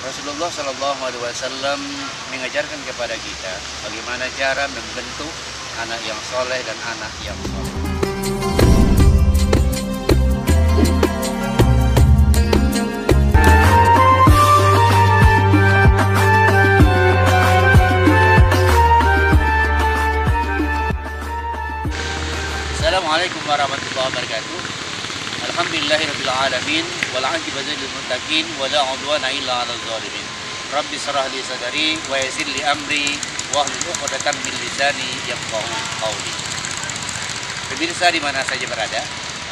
Rasulullah Shallallahu Alaihi Wasallam mengajarkan kepada kita bagaimana cara membentuk anak yang soleh dan anak yang soleh. Assalamualaikum warahmatullahi wabarakatuh. Alhamdulillahirabbil alamin wal 'aqibatu lil muttaqin wa la 'udwana illa 'alal zalimin. Rabbi shrah li sadri wa yassir li amri wa hlul 'uqdatam min lisani yafqahu qawli. Pemirsa di mana saja berada,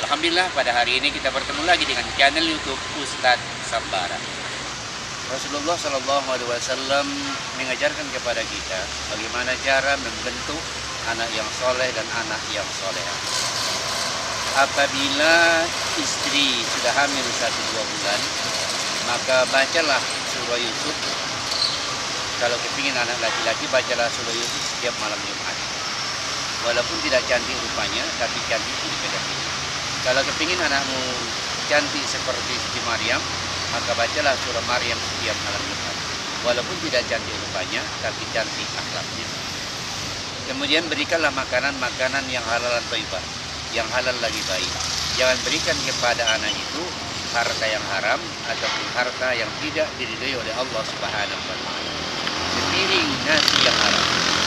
alhamdulillah pada hari ini kita bertemu lagi dengan channel YouTube Ustadz Sambara. Rasulullah Shallallahu Alaihi Wasallam mengajarkan kepada kita bagaimana cara membentuk anak yang soleh dan anak yang soleha. Apabila istri sudah hamil 1-2 bulan, maka bacalah surah Yusuf. Kalau kepingin anak laki-laki, bacalah surah Yusuf setiap malam Jumat. Walaupun tidak cantik rupanya, tapi cantik kedekatan. Kalau kepingin anakmu cantik seperti Siti Maryam, maka bacalah surah Maryam setiap malam Jumat. Walaupun tidak cantik rupanya, tapi cantik akhlaknya. Kemudian berikanlah makanan-makanan yang halal dan thayyibah, yang halal lagi baik. Jangan berikan kepada anak itu harta yang haram ataupun harta yang tidak diridhai oleh Allah Subhanahu wa taala. Sepiring nasi yang haram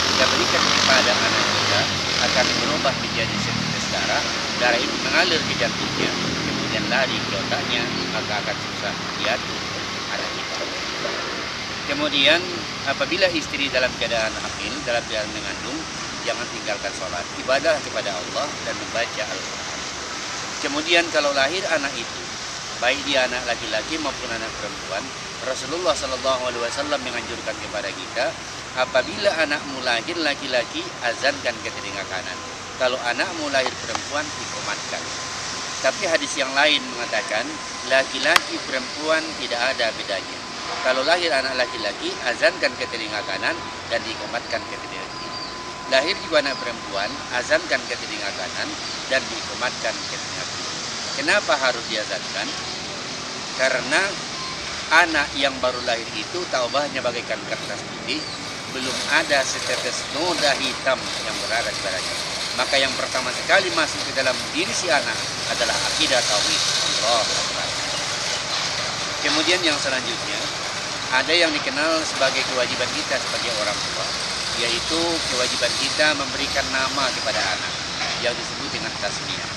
jika berikan kepada anak kita akan berubah menjadi setetes darah. Darah itu mengalir ke jantungnya, kemudian lari ke otaknya, maka akan susah diatur anak kita. Kemudian apabila istri dalam keadaan hamil, dalam keadaan mengandung, jangan tinggalkan sholat, ibadah kepada Allah dan membaca Al-Quran. Kemudian kalau lahir anak itu, baik dia anak laki-laki maupun anak perempuan, Rasulullah Shallallahu Alaihi Wasallam menganjurkan kepada kita, apabila anakmu lahir laki-laki, azankan ke telinga kanan. Kalau anakmu lahir perempuan, ikomatkan. Tapi hadis yang lain mengatakan, laki-laki perempuan tidak ada bedanya. Kalau lahir anak laki-laki, azankan ke telinga kanan dan diikomatkan ke telinga kiri. Lahir juga anak perempuan, azankan ke telinga kanan dan diikomatkan ke telinga kiri. Kenapa harus diazankan? Karena anak yang baru lahir itu taubahnya bagaikan kertas putih, belum ada setetes noda hitam yang berada di badannya. Maka yang pertama sekali masuk ke dalam diri si anak adalah akidah tauhid. Allah Akbar. Kemudian yang selanjutnya, ada yang dikenal sebagai kewajiban kita sebagai orang tua, yaitu kewajiban kita memberikan nama kepada anak yang disebut dengan tasmiyah.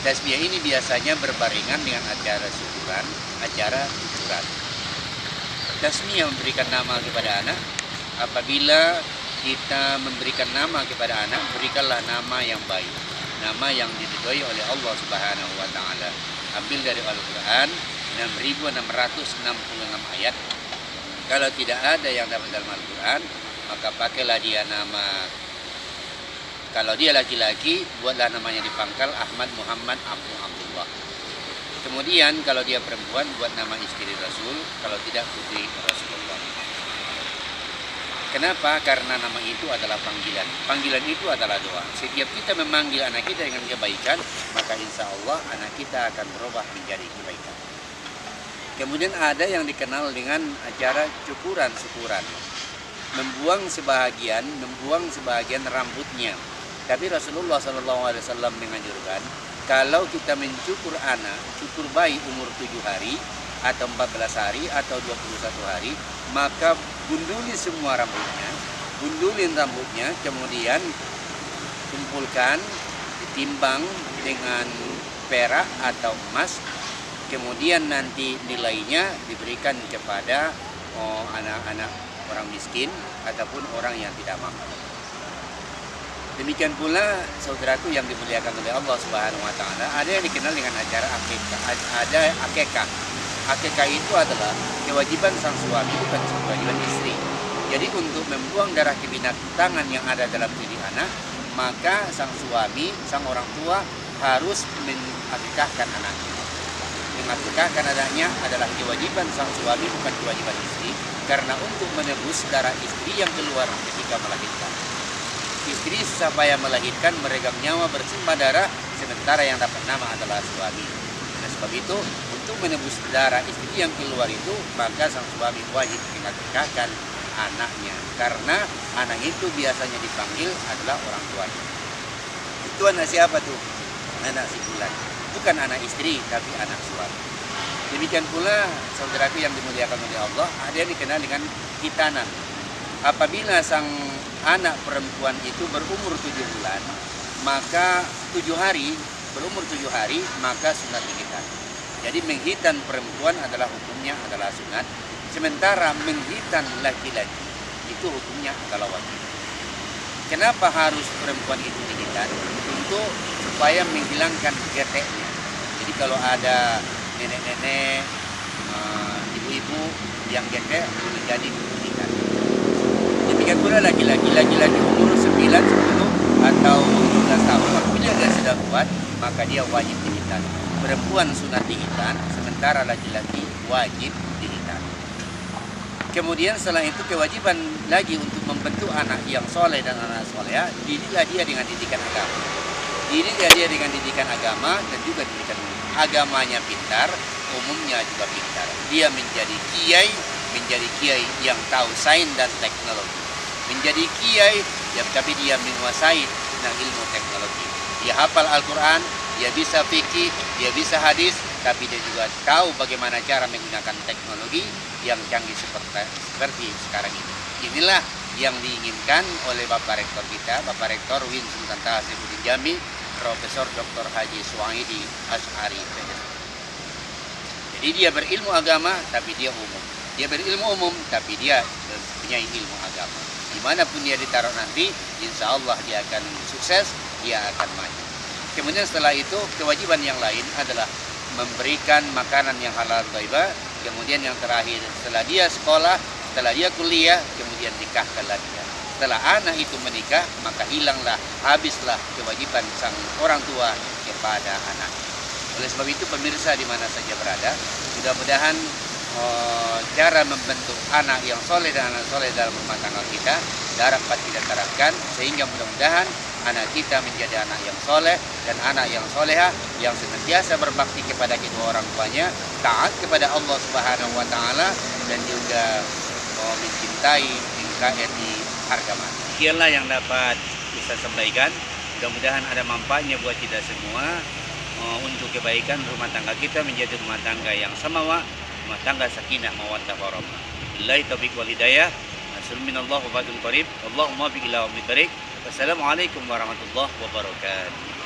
Tasmiyah ini biasanya berbarengan dengan acara syukuran, acara tuturan. Tasmiyah memberikan nama kepada anak. Apabila kita memberikan nama kepada anak, berikanlah nama yang baik, nama yang diridhoi oleh Allah Subhanahu wa taala. Ambil dari Al-Qur'an 6666 ayat. Kalau tidak ada yang dapat dalam Al-Quran, maka pakailah dia nama. Kalau dia laki-laki, buatlah namanya di pangkal Ahmad, Muhammad, Abdullah. Kemudian kalau dia perempuan, buat nama istri Rasul. Kalau tidak, putri Rasulullah. Kenapa? Karena nama itu adalah panggilan. Panggilan itu adalah doa. Setiap kita memanggil anak kita dengan kebaikan, maka insya Allah anak kita akan berubah menjadi kebaikan. Kemudian ada yang dikenal dengan acara syukuran, membuang sebahagian rambutnya. Tapi Rasulullah SAW menganjurkan, kalau kita mencukur anak, cukur bayi umur 7 hari, atau 14 hari, atau 21 hari, maka gundulin semua rambutnya, kemudian kumpulkan, ditimbang dengan perak atau emas, kemudian nanti nilainya diberikan kepada anak-anak orang miskin ataupun orang yang tidak mampu. Demikian pula saudaraku yang dimuliakan oleh Allah Subhanahu wa taala, ada yang dikenal dengan acara akikah. Ada akikah. Akikah itu adalah kewajiban sang suami, bukan kewajiban istri. Jadi untuk membuang darah kebinatangan yang ada dalam diri anak, maka sang suami, sang orang tua harus mengakikahkan anaknya. Mengakikahkan anaknya adalah kewajiban sang suami, bukan kewajiban istri, karena untuk menebus darah istri yang keluar ketika melahirkan. Istri susah payah melahirkan, meregang nyawa, bersimbah darah, sementara yang dapat nama adalah suami. Oleh sebab itu, untuk menebus darah istri yang keluar itu, maka sang suami wajib menakikakan anaknya, karena anak itu biasanya dipanggil adalah orang tuanya. Itu anak siapa tuh? Anak si Fulan. Bukan anak istri, tapi anak suami. Demikian pula saudaraku yang dimuliakan oleh Allah, ada yang dikenal dengan khitanan. Apabila sang anak perempuan itu berumur 7 bulan, maka 7 hari, berumur 7 hari, maka sunat khitan. Jadi menghitan perempuan adalah hukumnya adalah sunat, sementara menghitan laki-laki itu hukumnya adalah wajib. Kenapa harus perempuan itu dihitan? Untuk supaya menghilangkan geteknya. Jadi kalau ada nenek-nenek, ibu-ibu yang getek menjadi dihitan. Demikian pula laki-laki umur 9, 10 atau 12 tahun apabila dia sudah kuat, maka dia wajib dihitan. Perempuan sunat dihitan, sementara laki-laki wajib dihitan. Kemudian setelah itu kewajiban lagi untuk membentuk anak yang soleh dan anak soleha, didiklah dia dengan didikan agama. Didiklah dia dengan didikan agama dan juga didikan agamanya pintar, umumnya juga pintar. Dia menjadi kiai yang tahu sains dan teknologi. Menjadi kiai, tapi dia menguasai tentang ilmu teknologi. Dia hafal Al-Quran, dia bisa fikih, dia bisa hadis, tapi dia juga tahu bagaimana cara menggunakan teknologi yang canggih seperti sekarang ini. Inilah yang diinginkan oleh Bapak Rektor kita, Bapak Rektor Win Sultan Tahasibuddin Jami, Profesor Dr. Haji Suwaidi Asy'ari. Jadi dia berilmu agama, tapi dia umum. Dia berilmu umum, tapi dia punya ilmu agama. Dimanapun dia ditaruh nanti, insya Allah dia akan sukses, dia akan maju. Kemudian setelah itu, kewajiban yang lain adalah memberikan makanan yang halal thayyibah. Kemudian yang terakhir, setelah dia sekolah, setelah dia kuliah, kemudian nikahkanlah dia. Setelah anak itu menikah, maka hilanglah, habislah kewajiban sang orang tua kepada anak. Oleh sebab itu pemirsa di mana saja berada, mudah-mudahan cara membentuk anak yang soleh dan anak soleh dalam rumah tangga kita dapat kita terapkan, sehingga mudah-mudahan anak kita menjadi anak yang soleh dan anak yang soleha, yang senantiasa berbakti kepada kedua orang tuanya, taat kepada Allah Subhanahu wa Ta'ala, dan juga mencintai NKRI harga mati. Sekianlah yang dapat bisa sampaikan. Mudah-mudahan ada manfaatnya buat kita semua, untuk kebaikan rumah tangga kita menjadi rumah tangga yang samawa, rumah tangga sakinah mawaddah warahmah. Billahi taufiq wal hidayah. Assalamualaikum warahmatullahi wabarakatuh. Allahumma bi'ila wa bi'tarik. Wassalamualaikum warahmatullahi wabarakatuh.